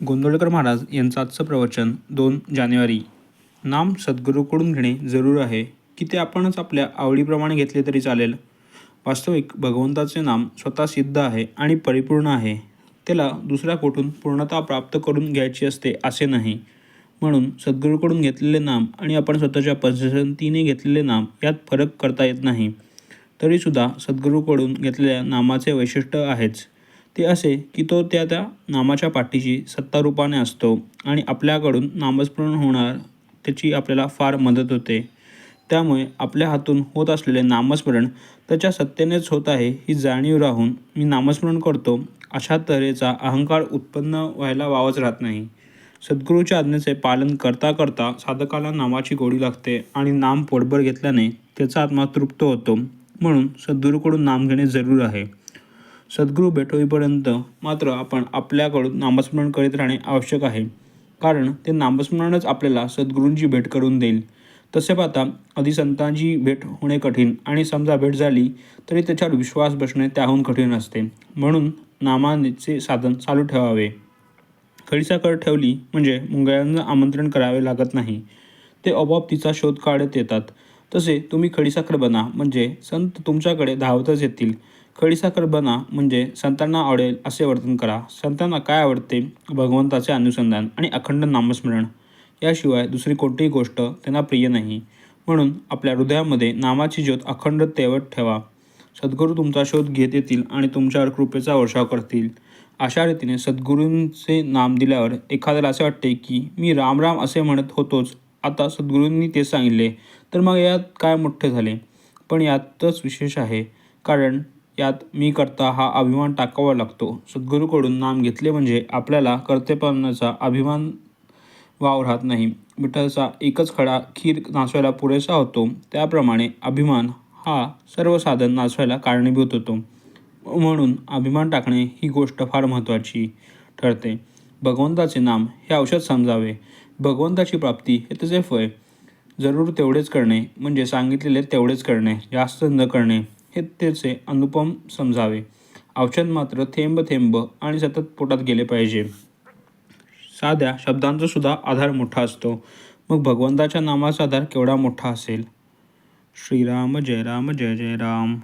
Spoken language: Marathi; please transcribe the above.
गोंदवलेकर महाराज यांचं आजचं प्रवचन 2 जानेवारी. नाम सद्गुरूकडून घेणे जरूर आहे की ते आपणच आपल्या आवडीप्रमाणे घेतले तरी चालेल. वास्तविक भगवंताचे नाम स्वतः सिद्ध आहे आणि परिपूर्ण आहे. त्याला दुसऱ्या कोठून पूर्णता प्राप्त करून घ्यायची असते असे नाही. म्हणून सद्गुरूकडून घेतलेले नाम आणि आपण स्वतःच्या पसंतीने घेतलेले नाम यात फरक करता येत नाही. तरीसुद्धा सद्गुरूकडून घेतलेल्या नामाचे वैशिष्ट्य आहेच. ते असे की तो त्या नामाच्या पाठीशी सत्तारूपाने असतो आणि आपल्याकडून नामस्मरण होणार त्याची आपल्याला फार मदत होते. त्यामुळे आपल्या हातून होत असलेले नामस्मरण त्याच्या सत्तेनेच होत आहे ही जाणीव राहून मी नामस्मरण करतो अशा तऱ्हेचा अहंकार उत्पन्न व्हायला वावच राहत नाही. सद्गुरूच्या आज्ञेचे पालन करता करता साधकाला नामाची गोडी लागते आणि नाम पोटभर घेतल्याने त्याचा आत्मा तृप्त होतो. म्हणून सद्गुरूकडून नाम घेणे जरूर आहे. सद्गुरू भेट होईपर्यंत मात्र आपण आपल्याकडून नामस्मरण करीत राहणे आवश्यक आहे, कारण ते नामस्मरणच आपल्याला सद्गुरूंची भेट करून देईल. तसे पाहता आधी संतांची भेट होणे कठीण आणि समजा भेट झाली तरी त्याच्यावर विश्वास बसणे त्याहून कठीण असते. म्हणून नामाचे साधन चालू ठेवावे. खडीसाखर ठेवली म्हणजे मुंग्यांना आमंत्रण करावे लागत नाही, ते आपोआप तिचा शोध काढत येतात. तसे तुम्ही खडीसाखर बना म्हणजे संत तुमच्याकडे धावतच येतील. खडीसाखर बना म्हणजे संतांना आवडेल असे वर्तन करा. संतांना काय आवडते? भगवंताचे अनुसंधान आणि अखंड नामस्मरण. याशिवाय दुसरी कोणतीही गोष्ट त्यांना प्रिय नाही. म्हणून आपल्या हृदयामध्ये नामाची ज्योत अखंड तेवत ठेवा. सद्गुरू तुमचा शोध घेत येतील आणि तुमच्यावर कृपेचा वर्षाव करतील. अशा रीतीने सद्गुरूंचे नाम दिल्यावर एखाद्याला असे वाटते की मी राम राम असे म्हणत होतोच, आता सद्गुरूंनी ते सांगितले तर मग यात काय मोठे झाले. पण यातच विशेष आहे, कारण यात मी करता हा अभिमान टाकावा लागतो. सद्गुरूकडून नाम घेतले म्हणजे आपल्याला कर्तेपणाचा अभिमान वाव राहत नाही. विठ्ठलचा एकच खडा खीर नाचवायला पुरेसा होतो, त्याप्रमाणे अभिमान हा सर्व साधन नाचवायला कारणीभूत होतो. म्हणून अभिमान टाकणे ही गोष्ट फार महत्त्वाची ठरते. भगवंताचे नाम हे औषध समजावे. भगवंताची प्राप्ती हे त्याचे फळ. जरूर तेवढेच करणे म्हणजे सांगितलेले तेवढेच करणे, जास्त न करणे हे त्याचे अनुपम समजावे. औषध मात्र थेंब थेंब आणि सतत पोटात गेले पाहिजे. साध्या शब्दांचा सुद्धा आधार मोठा असतो, मग भगवंताच्या नामाचा आधार केवढा मोठा असेल. श्रीराम जय राम जय जय राम.